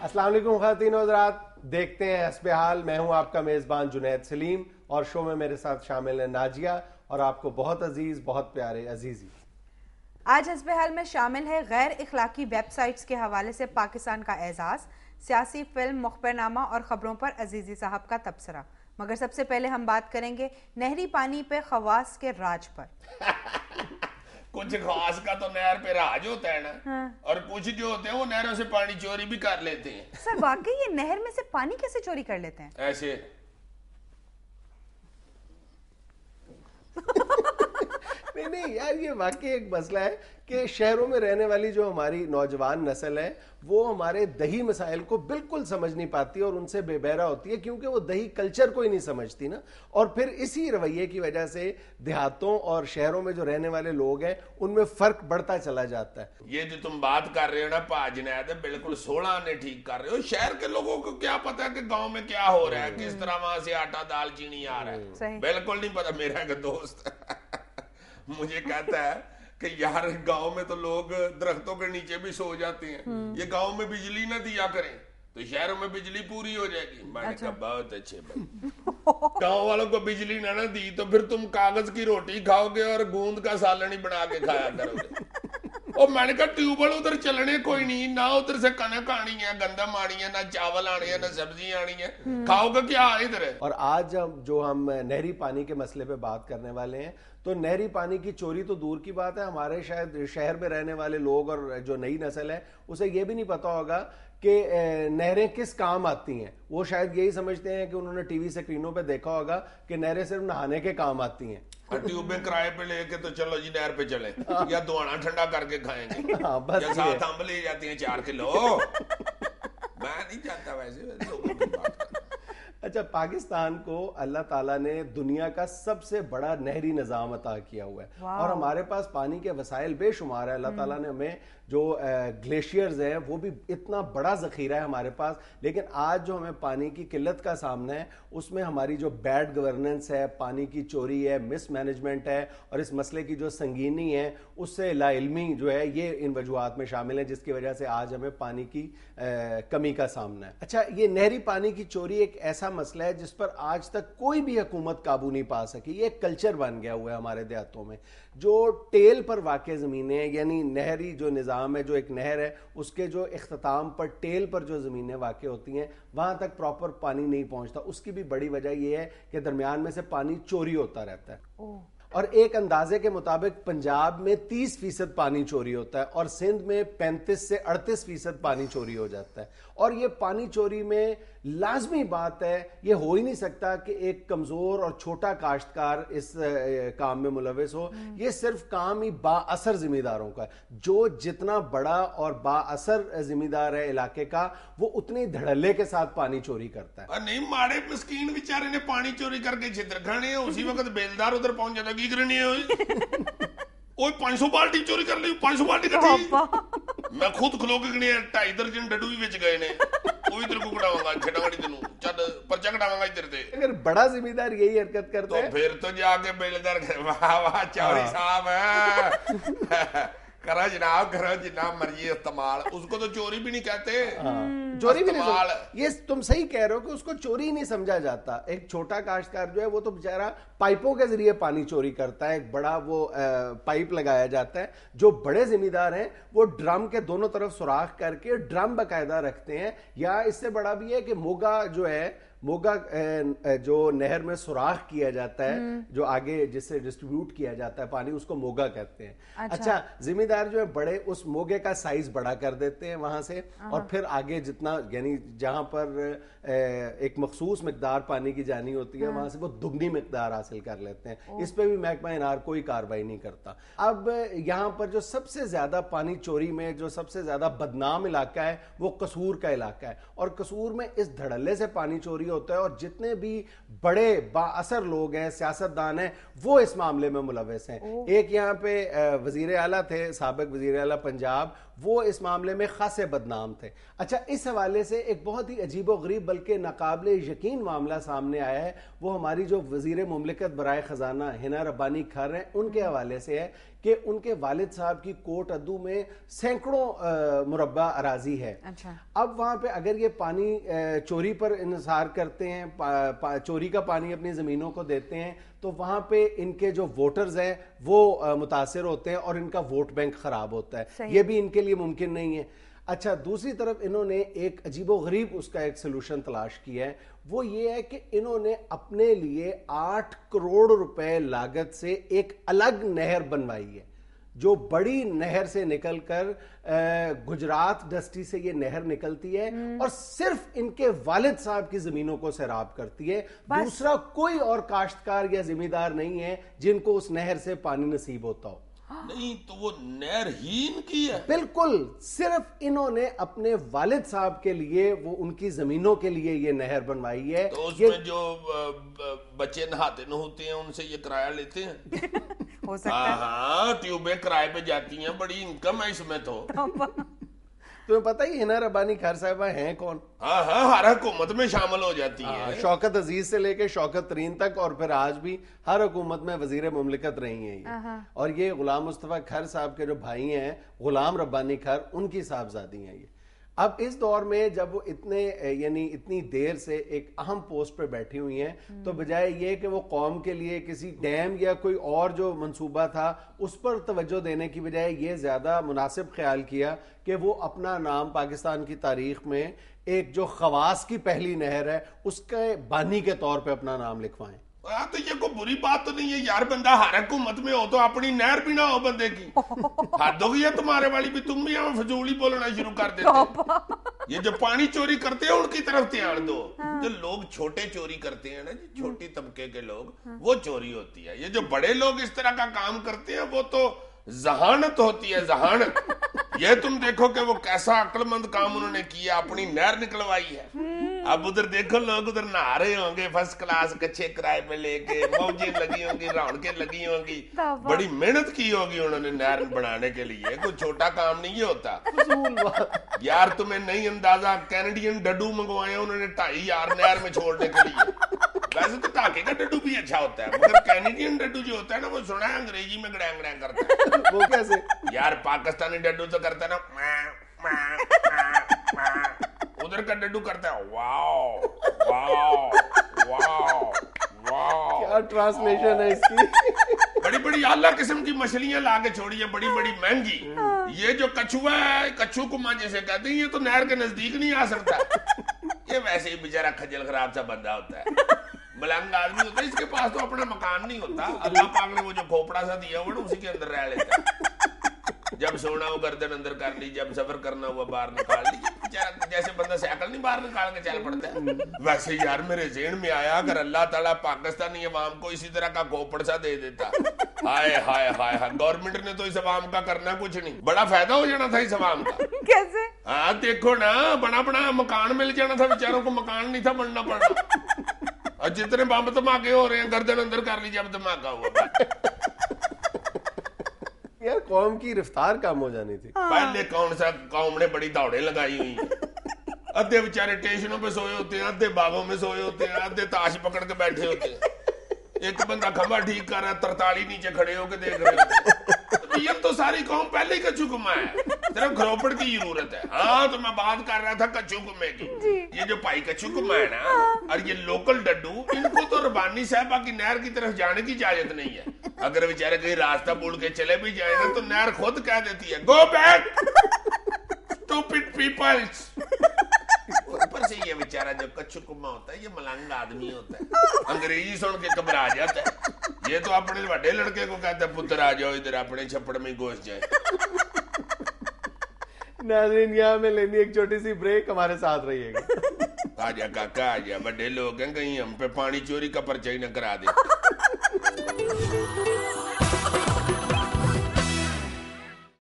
السلام علیکم خواتین و حضرات، دیکھتے ہیں حسب حال. میں ہوں آپ کا میزبان جنید سلیم اور شو میں میرے ساتھ شامل ہیں ناجیہ اور آپ کو بہت عزیز، بہت پیارے عزیزی. آج حسب حال میں شامل ہے غیر اخلاقی ویب سائٹس کے حوالے سے پاکستان کا اعزاز، سیاسی فلم، مخبرنامہ اور خبروں پر عزیزی صاحب کا تبصرہ. مگر سب سے پہلے ہم بات کریں گے نہری پانی پہ خواص کے راج پر. کچھ خاص کا تو نہر پہ راج ہوتا ہے نا، اور کچھ جو ہوتے ہیں وہ نہروں سے پانی چوری بھی کر لیتے ہیں. سر واقعی یہ نہر میں سے پانی کیسے چوری کر لیتے ہیں؟ ایسے نہیں یار، یہ واقعی ایک مسئلہ ہے کہ شہروں میں رہنے والی جو ہماری نوجوان نسل ہے وہ ہمارے دیہی مسائل کو بالکل سمجھ نہیں پاتی اور ان سے بے بہرا ہوتی ہے، کیونکہ وہ دیہی کلچر کو ہی نہیں سمجھتی نا. اور پھر اسی رویے کی وجہ سے دیہاتوں اور شہروں میں جو رہنے والے لوگ ہیں ان میں فرق بڑھتا چلا جاتا ہے. یہ جو تم بات کر رہے ہو نا پا جنید، بالکل 16 نے ٹھیک کر رہے ہو. شہر کے لوگوں کو کیا پتا کہ گاؤں میں کیا ہو رہا ہے، کس طرح وہاں سے آٹا دال چینی آ رہا ہے، بالکل نہیں پتا. میرا ایک دوست مجھے کہتا ہے کہ یار گاؤں میں تو لوگ درختوں کے نیچے بھی سو جاتے ہیں، یہ گاؤں میں بجلی نہ دیا کریں تو شہروں میں بجلی پوری ہو جائے گی. میں نے کہا بہت اچھے بھائی، گاؤں والوں کو بجلی نہ دی تو پھر تم کاغذ کی روٹی کھاؤ گے اور گوند کا سالن ہی بنا کے کھایا کرو گے. اور میں نے کہا ٹیوب ویل ادھر چلنے کوئی نہیں، نہ ادھر سے کنک آنی ہے، گندم آنی ہے، نہ چاول آنی ہے، نہ سبزی آنی ہے، کھاؤ گا کیا ادھر ہے. اور آج جو ہم نہری پانی کے مسئلے پہ بات کرنے والے ہیں تو نہری پانی کی چوری تو دور کی بات ہے، ہمارے شاید شہر میں رہنے والے لوگ اور جو نئی نسل ہے اسے یہ بھی نہیں پتا ہوگا کہ نہریں کس کام آتی ہیں. وہ شاید یہی سمجھتے ہیں کہ انہوں نے ٹی وی اسکرینوں پہ دیکھا ہوگا کہ نہریں صرف نہانے کے کام آتی ہیں. ٹیوبیں کرائے پہ لے کے تو چلو جی نہر پہ چلیں، یا دوانا ٹھنڈا کر کے کھائیں گے، یا ساتھ ہم لے جاتے ہیں 4 کلو. میں نہیں چاہتا ویسے لوگوں کی بات کرنا. اچھا، پاکستان کو اللہ تعالیٰ نے دنیا کا سب سے بڑا نہری نظام عطا کیا ہوا ہے اور ہمارے پاس پانی کے وسائل بے شمار ہے. اللہ تعالیٰ نے ہمیں جو گلیشیئرز ہیں وہ بھی اتنا بڑا ذخیرہ ہے ہمارے پاس، لیکن آج جو ہمیں پانی کی قلت کا سامنا ہے اس میں ہماری جو بیڈ گورننس ہے، پانی کی چوری ہے، مس مینجمنٹ ہے، اور اس مسئلے کی جو سنگینی ہے اس سے لا علمی جو ہے یہ ان وجوہات میں شامل ہیں جس کی وجہ سے آج ہمیں پانی کی کمی کا سامنا ہے. اچھا، یہ نہری پانی کی چوری ایک ایسا مسئلہ ہے جس پر آج تک کوئی بھی حکومت قابو نہیں پا سکی. یہ ایک کلچر بن گیا ہوا ہے ہمارے دیہاتوں میں. جو ٹیل پر واقع زمینیں، یعنی نہری جو نظام ہے، جو ایک نہر ہے اس کے جو اختتام پر ٹیل پر جو زمینیں واقع ہوتی ہیں وہاں تک پراپر پانی نہیں پہنچتا. اس کی بھی بڑی وجہ یہ ہے کہ درمیان میں سے پانی چوری ہوتا رہتا ہے. اور ایک اندازے کے مطابق پنجاب میں 30% پانی چوری ہوتا ہے اور سندھ میں 35 سے 38% پانی چوری ہو جاتا ہے. اور یہ پانی چوری میں لازمی بات ہے، یہ ہو ہی نہیں سکتا کہ ایک کمزور اور چھوٹا کاشتکار اس کام میں ملوث ہو. یہ صرف کام ہی با اثر ذمہ داروں کا ہے. جو جتنا بڑا اور با اثر ذمہ دار ہے علاقے کا وہ اتنے دھڑلے کے ساتھ پانی چوری کرتا ہے. نہیں ماڑے مسکین بیچارے نے پانی چوری کر کے چھتر کھانے ہیں، اسی وقت بیلدار ادھر پہنچ جاتا کی کرنی ہے. 500 بالٹی چوری کر لی، 500 بالٹی کٹھی. میں خود کھلو کے گنے 2.5 درجن ڈڈو بھی بچ گئے نے. کوئی تیرے کو کٹاواں گا چھٹاوڑی تینوں چل پرچہ کٹاواں گا ادھر تے. اگر بڑا ذمہ دار یہی حرکت کرتا ہے تو پھر تو جا کے بیلدار واہ واہ چوری صاحب ہے کرو جناب، کرو جناب مرضی استعمال. اس کو تو چوری بھی نہیں کہتے، چوری بھی نہیں. یہ تم صحیح کہہ رہے ہو کہ اس کو چوری نہیں سمجھا جاتا. ایک چھوٹا کاشتکار جو ہے وہ تو بیچارہ پائپوں کے ذریعے پانی چوری کرتا ہے. ایک بڑا وہ پائپ لگایا جاتا ہے. جو بڑے ذمہ دار ہیں وہ ڈرم کے دونوں طرف سوراخ کر کے ڈرم باقاعدہ رکھتے ہیں. یا اس سے بڑا بھی ہے کہ موگا جو ہے، موگا جو نہر میں سوراخ کیا جاتا ہے جو آگے جس سے ڈسٹریبیوٹ کیا جاتا ہے پانی، اس کو موگا کہتے ہیں. اچھا، ذمہ دار جو ہے بڑے اس موگے کا سائز بڑا کر دیتے ہیں وہاں سے، اور پھر آگے جتنا یعنی جہاں پر ایک مخصوص مقدار پانی کی جانی ہوتی ہے وہاں سے وہ دگنی مقدار حاصل کر لیتے ہیں. اس پہ بھی محکمہ انار کوئی کارروائی نہیں کرتا. اب یہاں پر جو سب سے زیادہ پانی چوری میں جو سب سے زیادہ بدنام علاقہ ہے وہ قصور کا علاقہ ہے. اور قصور میں اس دھڑلے سے پانی چوری ہوتا ہے اور جتنے بھی بڑے با اثر لوگ ہیں، سیاستدان ہیں، وہ اس معاملے میں ملوث ہیں. ایک یہاں پہ وزیر اعلیٰ تھے، سابق وزیر اعلیٰ پنجاب، وہ اس معاملے میں خاصے بدنام تھے. اچھا, اس حوالے سے ایک بہت ہی عجیب و غریب بلکہ ناقابل یقین معاملہ سامنے آیا ہے, وہ ہماری جو وزیر مملکت برائے خزانہ ہنا ربانی کھر ہیں ان کے حوالے سے ہے کہ ان کے والد صاحب کی کوٹ ادو میں سینکڑوں مربع اراضی ہے. اب وہاں پہ اگر یہ پانی چوری پر انحصار کرتے ہیں, چوری کا پانی اپنی زمینوں کو دیتے ہیں, تو وہاں پہ ان کے جو ووٹرز ہیں وہ متاثر ہوتے ہیں اور ان کا ووٹ بینک خراب ہوتا ہے. یہ بھی ان کے لیے ممکن نہیں ہے. اچھا, دوسری طرف انہوں نے ایک عجیب و غریب اس کا ایک سلوشن تلاش کیا ہے, وہ یہ ہے کہ انہوں نے اپنے لیے 8 کروڑ روپے لاگت سے ایک الگ نہر بنوائی ہے, جو بڑی نہر سے نکل کر گجرات ڈسٹی سے یہ نہر نکلتی ہے اور صرف ان کے والد صاحب کی زمینوں کو سیراب کرتی ہے. دوسرا کوئی اور کاشتکار یا زمیندار نہیں ہے جن کو اس نہر سے پانی نصیب ہوتا ہو. نہیں تو وہ نہر ہی ان کی ہے. بالکل, صرف انہوں نے اپنے والد صاحب کے لیے, وہ ان کی زمینوں کے لیے یہ نہر بنوائی ہے. تو اس میں جو بچے نہاتے نہوتے ہیں ان سے یہ کرایہ لیتے ہیں؟ ہو سکتا ہے. ہاں, ٹیوبیں کرائے پہ جاتی ہیں, بڑی انکم ہے اس میں. تو تمہیں پتہ ہی ہنا ربانی کھر صاحبہ ہیں کون؟ ہاں ہاں, ہر حکومت میں شامل ہو جاتی ہیں, شوکت عزیز سے لے کے شوکت ترین تک, اور پھر آج بھی ہر حکومت میں وزیر مملکت رہی ہیں یہ. اور یہ غلام مصطفیٰ کھر صاحب کے جو بھائی ہیں غلام ربانی کھر, ان کی صاحبزادی ہیں یہ. اب اس دور میں جب وہ اتنی دیر سے ایک اہم پوسٹ پہ بیٹھی ہوئی ہیں, تو بجائے یہ کہ وہ قوم کے لیے کسی ڈیم یا کوئی اور جو منصوبہ تھا اس پر توجہ دینے کی بجائے یہ زیادہ مناسب خیال کیا کہ وہ اپنا نام پاکستان کی تاریخ میں ایک جو خواص کی پہلی نہر ہے اس کے بانی کے طور پہ اپنا نام لکھوائیں. تو یہ کوئی بری بات تو نہیں ہے یار, بندہ ہر حکومت میں ہو تو اپنی نہر بھی نہ ہو بندے کی. حد ہو گئی ہے تمہارے والی بھی, تم بھی ہمیں فضول ہی بولنا شروع کر دیتے. یہ جو پانی چوری کرتے ہیں ان کی طرف دھیان دو. جو لوگ چھوٹے چوری کرتے ہیں نا جی, چھوٹی طبقے کے لوگ, وہ چوری ہوتی ہے. یہ جو بڑے لوگ اس طرح کا کام کرتے ہیں وہ تو ذہانت ہوتی ہے, ذہانت. یہ تم دیکھو کہ وہ کیسا عقل مند کام انہوں نے کیا, اپنی نہر نکلوائی ہے. اب ادھر دیکھو لوگ ادھر نہا رہے ہوں گے فرسٹ کلاس, کچھے کرائے پہ لے کے, موجیں لگی ہوں گی, رونقیں لگی ہوں گی. بڑی محنت کی ہوگی انہوں نے نہر بنانے کے لیے, کوئی چھوٹا کام نہیں ہوتا یار. تمہیں نہیں اندازہ, کینیڈین ڈڈو منگوائے انہوں نے 2,500 نہر میں چھوڑنے کے لیے. ویسے تو ٹاکے کا ڈڈو بھی اچھا ہوتا ہے, مگر کینیڈین ڈڈو جو ہوتا ہے نا, وہ سنا ہے انگریزی میں گڑینگ گڑینگ کرتا ہے. وہ کیسے یار؟ پاکستانی ڈڈو تو کرتا ہے نا, ادھر کا ڈڈو کرتا ہے واو واو واو واو. کیا ٹرانسلیشن ہے اس کی. بڑی بڑی اعلیٰ قسم کی مچھلیاں لا کے چھوڑی ہیں, بڑی بڑی مہنگی. یہ جو کچھوا ہے, کچھو کو ماں جیسے کہتے ہیں, یہ تو نہر کے نزدیک نہیں آ سکتا. یہ ویسے ہی بیچارہ کھجل خراب سا بندہ ہوتا ہے, ملنگ آدمی ہوتا ہے, اس کے پاس تو اپنا مکان نہیں ہوتا. اللہ پاک نے وہ جو کھوپڑا سا دیا ہوا نا اسی کے اندر رہ لیتا ہے. جب سونا ہو گردن اندر کر لی, جب سفر کرنا ہوا باہر نکال لی. بیچارہ جیسے بندہ سائیکل نہیں باہر نکال کے چل پڑتا ہے, ویسے یار میرے ذہن میں آیا اگر اللہ تعالیٰ پاکستانی عوام کو اسی طرح کا کھوپڑ سا دے دیتا, ہائے ہائے ہائے ہائے, گورنمنٹ نے تو اس عوام کا کرنا کچھ نہیں, بڑا فائدہ ہو جانا تھا اس عوام کا. کیسے؟ ہاں دیکھو نا, بڑا بڑا مکان مل جانا تھا, بیچاروں کو مکان نہیں تھا بننا پڑنا. اور جتنے بم دھماکے ہو رہے ہیں گردن اندر کر لی جب دھماکہ ہوا. یار قوم کی رفتار کم ہو جانی تھی. پہلے کون سا قوم نے بڑی دوڑیں لگائی ہوئی ہیں. ادھے بیچارے اسٹیشنوں پہ سوئے ہوتے ہیں, ادھے باغوں میں سوئے ہوتے ہیں, ادھے تاش پکڑ کے بیٹھے ہوتے ہیں. ایک بندہ کھمبا ٹھیک کر رہا ہے, 43 نیچے کھڑے ہو کے دیکھ رہے ہوتے ہیں. یہ تو ساری قوم پہلے ہی کچھو کما ہے, صرف کھروپڑ کی ضرورت ہے. ہاں تو میں بات کر رہا تھا کچھو کمے کی. یہ جو پائی کچھو کما ہے نا, اور یہ لوکل ڈڈو, ان کو تو ربانی صاحبہ کی نہر کی طرف جانے کی اجازت نہیں ہے. اگر بیچارے کہیں راستہ بھول کے چلے بھی جائیں نا تو نہر خود کہہ دیتی ہے گو بیک اسٹوپڈ پیپلز. اوپر سے یہ بیچارہ جو کچھو کما ہوتا ہے یہ ملنگ آدمی ہوتا ہے, انگریزی سن کے گھبرا جاتا ہے. یہ تو اپنے بڑے لڑکے کو کہتا ہے پتر آ جاؤ ادھر اپنے چھپڑ میں گھس جائے. ناظرین یہاں میں لینی ایک چھوٹی سی بریک, ہمارے ساتھ رہیے گا. آجا کاکا آجا, بڑے لوگ ہیں, کہیں ہم پہ پانی چوری کا پرچہ ہی نہ کرا دے.